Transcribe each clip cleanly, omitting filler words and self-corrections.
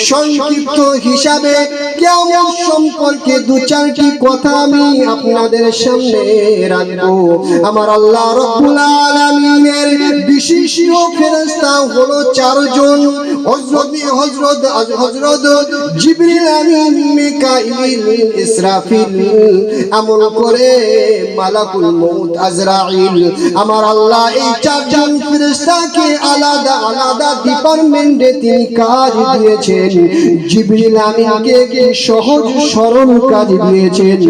সংক্ষিপ্ত হিসাবে কিয়ামত সম্পর্কে দু চারটি কথা আমি আপনাদের সামনে রাখবো। আমার আল্লাহ রাব্বুল আলামিনের বিশিষ্ট ফেরেশতা হলো চারজন, হযরত জিবরিল, আমিন, মিকাইল, ইসরাফিল, এমন করে মালাকুল মউত আজরাইল। আমার আল্লাহ এই চারজন ফেরেশতাকে আলাদা আলাদা ডিপার্টমেন্টে তিনি কাজ দিয়েছেন। জিবরিল আমিনকে কি সহজ সরল কাজ দিয়েছেন।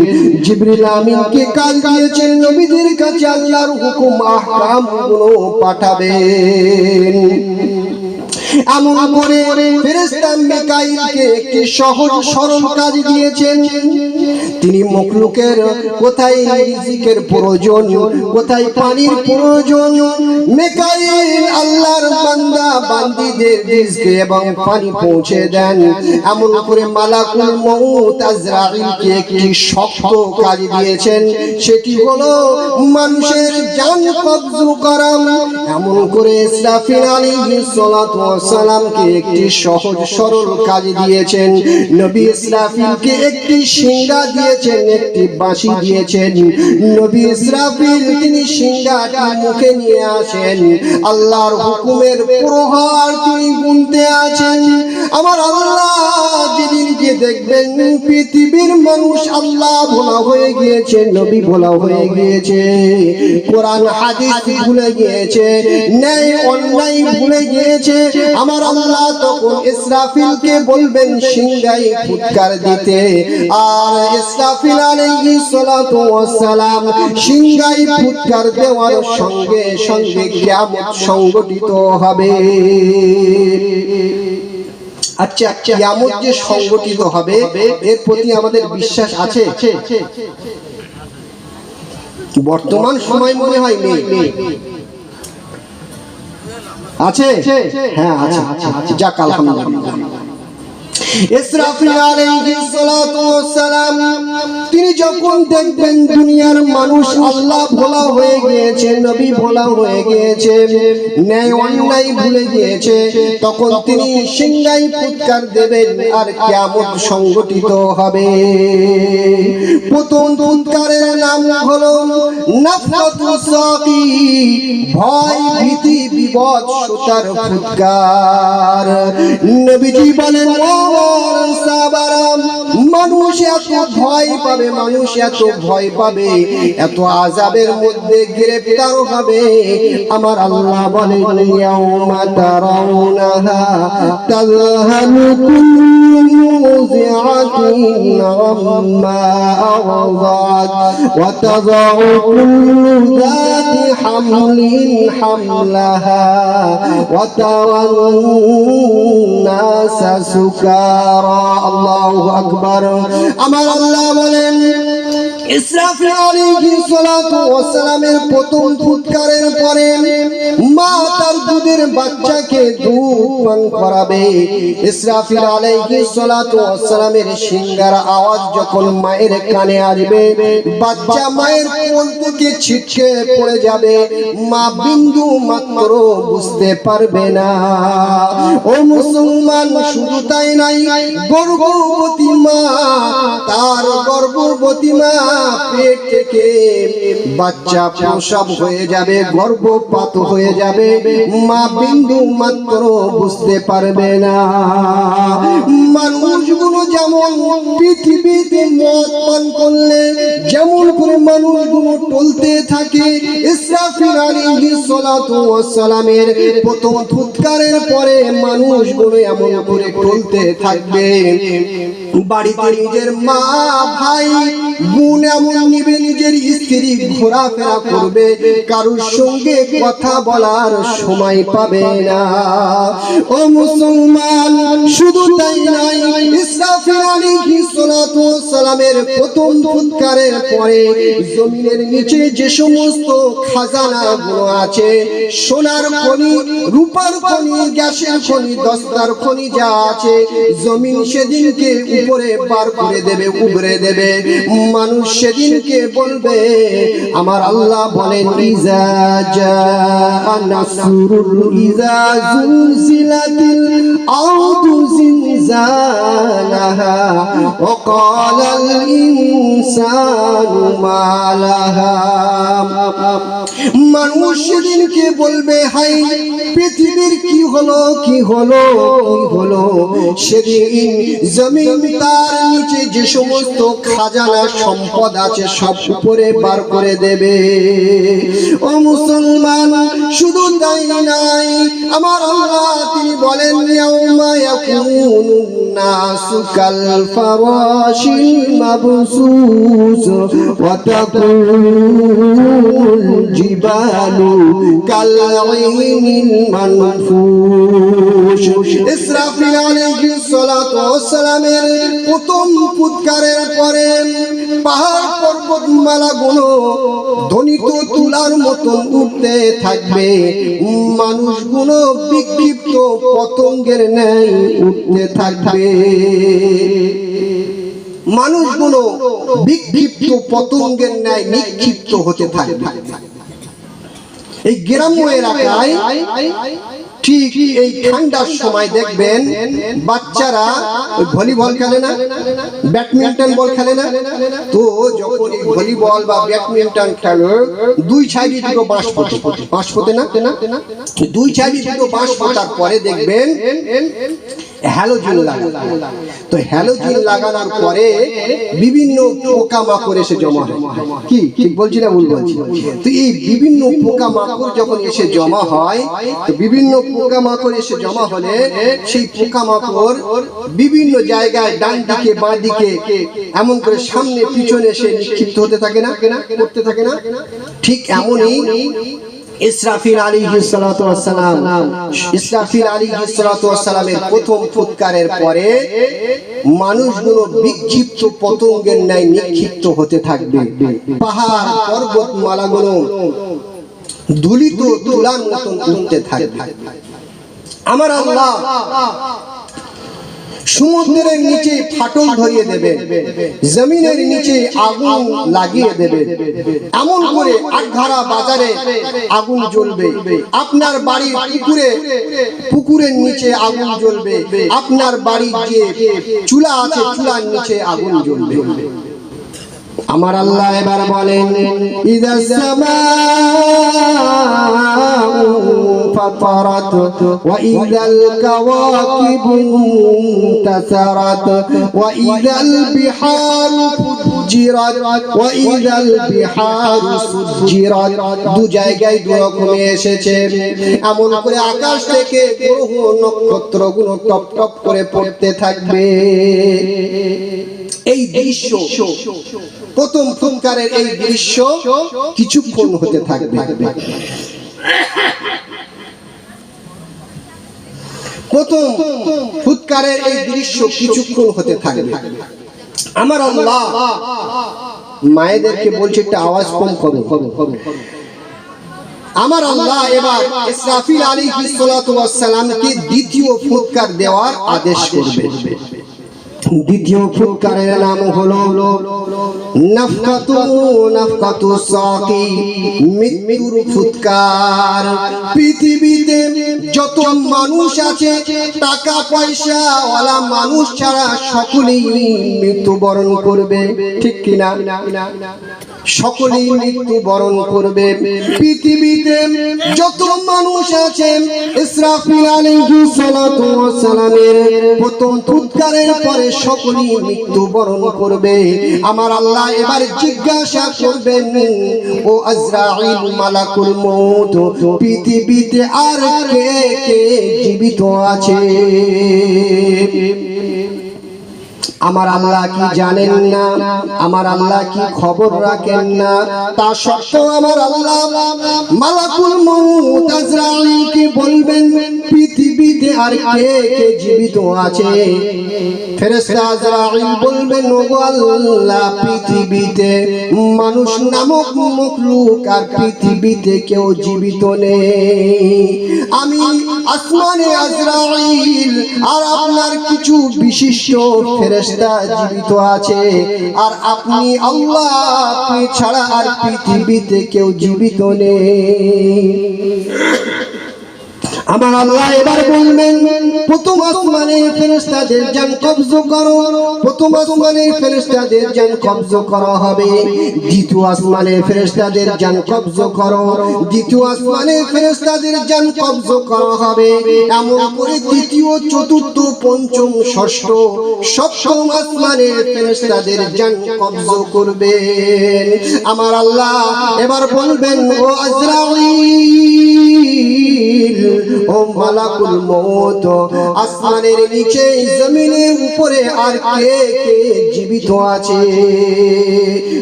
জিবরিল আমিনকে কাজ দিয়েছেন নবীদের কাছে আল্লাহর হুকুম আহকাম গুলো পাঠাবেন। এমন করে ফেরেশতা মিকাইলকে একটি সহজ সরল কাজ দিয়েছেন। তিনি মখলুকের কোথায় রিজিকের প্রয়োজন, কোথায় পানির প্রয়োজন, মিকাইল আল্লাহর বান্দা বান্দীদের রিজক এবং পানি পৌঁছে দেন। এমন করে মালাকুল মউত আজরাইলকে একটি শক্ত কাজ দিয়েছেন, সেটি হলো মানুষের জান কবজ করা। এমন করে ইসরাফিল আলাইহিস সালাতু ওয়াস সালামকে একটি সহজ সরল কাজ দিয়েছেন। নবী ইসরাফিলকে একটি শিঙ্গা দিয়েছেন, একটি বাঁশি দিয়েছেন। নবী ইসরাফিল তিনি শিঙ্গাটি মুখে নিয়ে আসেন, আল্লাহর হুকুমের প্রহার তিনি গুনতে আছেন। আমার আল্লাহ যেদিনকে দেখবেন পৃথিবীর মানুষ আল্লাহ ভোলা হয়ে গিয়েছে, নবী ভোলা হয়ে গিয়েছে, কোরআন হাদিস ভুলে গিয়েছে, ন্যায় অন্যায় ভুলে গিয়েছে, আমার আল্লাহ তখন ইসরাফিলকে বলবেন সিংহায় ফুৎকার দিতে। আর ইসরাফিল আলাইহিস সালাতু ওয়াস সালাম সিংহায় ফুৎকার দেওয়ার সঙ্গে সঙ্গে কিয়ামত সংঘটিত হবে। আচ্ছা, কিয়ামত যে সংঘটিত হবে এর প্রতি আমাদের বিশ্বাস আছে? বর্তমান সময় মনে হয় নেই, আছে? হ্যাঁ আছে। যাক আলহামদুলিল্লাহ। ইসরাফিল আলাইহিস সালাতু ওয়াস সালাম তিনি যখন দেখবেন দুনিয়ার মানুষ আল্লাহ ভোলা হয়ে গিয়েছে, নবী ভোলা হয়ে গিয়েছে, ন্যায় অন্যায় ভুলে গিয়েছে, তখন তিনি সিংহায় ফুৎকার দেবেন আর কিয়ামত সংঘটিত হবে। প্রথম ফুৎকারের নাম হলো নাফখাতুস সাকি, ভয় ভীতি বিভৎসতার ফুৎকার। নবীজি বলেন, মানুষ এত ভয় পাবে, মানুষ এত ভয় পাবে, এত আযাবের মধ্যে গ্রেফতার হবে। আমার আল্লাহ বলেন, ইয়াউমা তারাউনাহা তাযহালু কুল্লু মুযিআতিন আম্মা আরদাত ওয়া তাযউ কুল্লু যাতি হামলিন হামলাহা ওয়া তারান নাসা সুকারা। আল্লাহু আকবার। আমার আল্লাহ বলেন, ইসরাফিল আলাইহিস সালাতু ওয়াস সালামের প্রথম ফুৎকারের পরে মা তার দুধের বাচ্চাকে দুধ পান করাবে। ইসরাফিল আলাইহিস সালাতু ওয়াস সালামের সিংহার আওয়াজ যখন মায়ের কানে আসবে, বাচ্চা মায়ের কোল থেকে ছিটকে পড়ে যাবে, মা বিন্দু মাত্র বুঝতে পারবে না। ও মুসলমান, শুধু তাই নাই, গর্ভবতী মা, তার গর্ভবতী মা পেট থেকে বাচ্চা প্রসব হয়ে যাবে, গর্ভপাত হয়ে যাবে, মা বিন্দু মাত্র বুঝতে পারবে না। মানুষগুলো যেমন পৃথিবীতে মদ পান করলে যেমন করে মানুষগুলো টলতে থাকে, ইসরাফিল আলাইহিস সালাতু ওয়াস সালামের প্রথম ফুৎকারের পরে মানুষগুলো এমন করে টলতে থাকবে। বাড়িতে নিজের মা ভাই বোন এমন নিবে, নিজের স্ত্রী ঘোরাফেরা করবে, কারোর সঙ্গে কথা বলার সময় পাবে না। ও মুসলমান, শুধু তাই নয়, ইসরাফিল আলাইহিস সালাতু ওয়াস সালামের প্রথম ফুৎকারের পরে জমিনের নিচে যে সমস্ত খাজানাগুলো আছে, সোনার খনি, রূপার খনি, গ্যাসের খনি, দস্তার খনি যা আছে, জমিন সেদিনকে উপরে বার করে দেবে, উবরে দেবে। মানুষ সেদিনকে বলবে, আমার আল্লাহ বলেন, ইজা জাআ নাসরুল ইজা জুলজিলাতিল আরদু জিলজালাহা ওয়া ক্বালাল ইনসানু মা লাহা। মানুষ সেদিনকে বলবে, হাই পৃথিবীর কি হলো, কি হলো, কি হলো। সেদিন জমিন তার নিচে যে সমস্ত খাজানা সম্পদ আছে সব উপরে বার করে দেবে। ও মুসলমান, শুধু তাই নাই, আমার আল্লাহ তিনি বলেন, ইয়াউমা ইয়াকুনুন নাসু কাল ফারাশিল মাবসুস ওয়া তাকুনুল জিবালু কাল আইনিল মানফুশ। ইসরাফিল আলাইহিস সালাতু ওয়াস সালামের প্রথম ফুৎকারের পরে পাহাড় পর্বতমালাগুলো ধ্বনিত তুলার মতো উঠতে থাকবে। মানুষগুলো বিক্ষিপ্ত পতঙ্গের ন্যায় উঠতে থাকবে। মানুষগুলো বিক্ষিপ্ত পতঙ্গের ন্যায় নিক্ষিপ্ত হতে থাকবে। এই গ্রাম্য এলাকায় ঠিক এই ঠান্ডার সময় দেখবেন বাচ্চারা ভলিবল খেলে না, ব্যাডমিন্টন বল খেলে না, তো যখন এই ভলিবল বা ব্যাডমিন্টন খেলে দুই সাইডে দুটো বাঁশ ফোটে, বাঁশ ফোটে না, দুই সাইডে দুটো বাঁশ ফোটার পরে দেখবেন হ্যালোজিন লাগানো। তো হ্যালোজিন লাগানোর পরে বিভিন্ন পোকামাকড় এসে জমা হয়। কি ঠিক বলছি না ভুল বলছি? তো এই বিভিন্ন পোকামাকড় যখন এসে জমা হয়, তো বিভিন্ন পোকামাকড় এসে জমা হলে সেই পোকামাকড় বিভিন্ন জায়গায় ডান দিকে বাঁ দিকে এমন করে সামনে পিছনে এসে নিক্ষিপ্ত হতে থাকে না, করতে থাকে না। ঠিক এমনই ইসরাফিল আলাইহিস সালাতু ওয়াস সালাম, ইসরাফিল আলাইহিস সালাতু ওয়াস সালামের প্রথম ফুৎকারের পরে মানুষগুলো বিক্ষিপ্ত পতঙ্গের ন্যায় নিক্ষিপ্ত হতে থাকবে। পাহাড় পর্বতমালাগুলো ধুলিত তুলার মতন উঠতে থাকবে। আমার আল্লাহ সমুদ্রের নিচে ফাটল ধরিয়ে দেবে, জমিনের নিচে আগুন লাগিয়ে দেবে। এমন করে আটঘারা বাজারে আগুন জ্বলবে, আপনার বাড়ির পুকুরের নিচে আগুন জ্বলবে, আপনার বাড়ির যে চুলা আছে চুলার নিচে আগুন জ্বলবে। আমার আল্লাহ এবার বলেন, ইযা সামাউ ফাতারাত ওয়া ইযাল কাওয়াকিবু ইনতাসারাত ওয়া ইযাল বিহারু ফুজ্জিরাত ওয়া ইযাল বিহারু সুজ্জিরাত। দু জায়গায় দু রকমে এসেছে। এমন করে আকাশ থেকে গ্রহ নক্ষত্রগুলো টপ টপ করে পড়তে থাকবে। এই দৃশ্য, প্রথম ফুৎকারের এই দৃশ্য কিছুক্ষণ হতে থাকবে। প্রথম ফুৎকারের এই দৃশ্য কিছুক্ষণ হতে থাকবে। আমার আল্লাহ মায়েদেরকে বলছে একটা আওয়াজ কম করো। আমার আল্লাহ এবার ইসরাফিল আলাইহিস সালাতু ওয়াস সালামকে দ্বিতীয় ফুৎকার দেওয়ার আদেশ করবে। দ্বিতীয় ফুৎকারের নাম হলো নাফকাতু সাকি, মৃত্যুর ফুৎকার। পৃথিবীতে যত মানুষ আছে, টাকা পয়সা ওয়ালা মানুষ ছাড়া সকলেই মৃত্যুবরণ করবে, ঠিক কিনা? সকলেই মৃত্যুবরণ করবে। পৃথিবীতে যত মানুষ আছে, ইসরাফিল আলাইহিস সালাতু ওয়াস সালামের প্রথম ফুৎকারের পরে সকলেই মৃত্যুবরণ করবে। আমার আল্লাহ এবার জিজ্ঞাসা করবেন, ও আজরাইল মালাকুল মউত, পৃথিবীতে আর কে কে জীবিত আছে? আমার আল্লাহ কি জানেন না? আমার আল্লাহ কি খবর রাখেন না? তা সত্ত্বেও আমার আল্লাহ মালাকুল মউত আজরাইলকে বলবেন, পৃথিবী পৃথিবীতে আর কে কে জীবিত আছে? ফেরেশতা আজরাইল বলবেন ওগো আল্লাহ পৃথিবীতে মানুষ নামক মখলুক আর পৃথিবীতে কেউ জীবিত নেই। আমি আসমানে আজরাইল আর আপনার কিছু বিশিষ্ট ফেরেশতা জীবিত আছে, আর আপনি আল্লাহ আপনি ছাড়া আর পৃথিবীতে কেউ জীবিত নেই। আমার আল্লাহ এবার বলবেন প্রথম আসমানের ফেরেশতাদের জান কবজ করো, প্রথম আসমানের ফেরেশতাদের জান কবজ করা হবে, দ্বিতীয় আসমানের ফেরেশতাদের জান কবজ করো, দ্বিতীয় আসমানের ফেরেশতাদের জান কবজ করা হবে। এমন করে তৃতীয় চতুর্থ পঞ্চম ষষ্ঠ সপ্তম আসমানের ফেরেশতাদের জান কবজ করবেন। আমার আল্লাহ এবার বলবেন ও আজরাইল ও মালাকুল মউত, আসমানের নিচে জমিনের উপরে আর কে কে জীবিত আছে?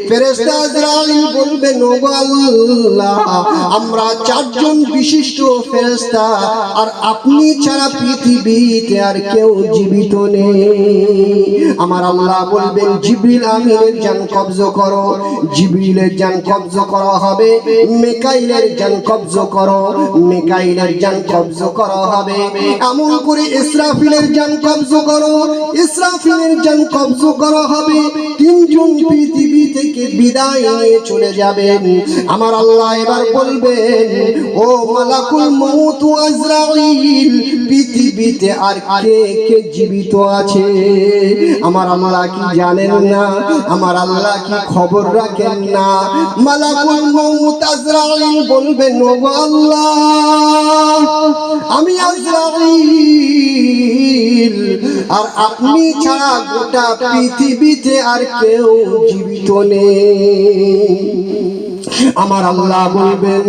ফেরেশতা আজরাইল বলবেন ওগো আল্লাহ আমরা চারজন বিশিষ্ট ফেরেশতা, আর আপনি ছাড়া পৃথিবীতে আর কেউ জীবিত নেই। আমার আল্লাহ বলবেন জিবরিল আমিনের জান কবজ করো, জিবরিলের জান কবজ করা হবে, মিকাইলের জান কবজ করো, মিকাইলের জান কবজ করা হবে। এমন করে ইসরাফিলের জান কবজ করো, ইসরাফিলের জান কবজ করা হবে। তিনজন পৃথিবী থেকে বিদায় নিয়ে চলে যাবেন। আমার আল্লাহ এবার বলবেন ও মালাকুল মউত আজরাইল পৃথিবীতে আর কে কে জীবিত আছে? আমার আল্লাহ কি জানেন না? আমার আল্লাহ কি খবর রাখেন না? মালাকুল মউত আজরাইল বলবেন ওগো আল্লাহ আমি আজরাইল আর আপনি ছাড়া গোটা পৃথিবীতে আর কেউ জীবিত নেই। আমার আল্লাহ বলবেন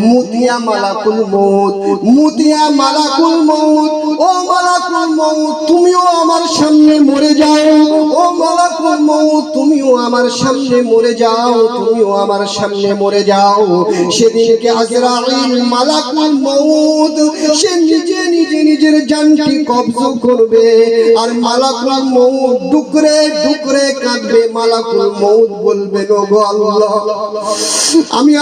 মুতিয়া মালাকুল মউত, মুতিয়া মালাকুল মউত, ও মালাকুল মউত তুমিও আমার সামনে মরে যাও, ও মালাকুল মউত তুমিও আমার সামনে মরে যাও, তুমিও আমার সামনে মরে যাও। সেদিনকে আজরাইল মালাকুল মউত সে নিজে নিজে নিজের জানটি কবজ করবে, আর মালাকুল মউত ডুকরে ডুকরে কাঁদবে। মালাকুল মউত বলবে ওগো আল্লাহ আমি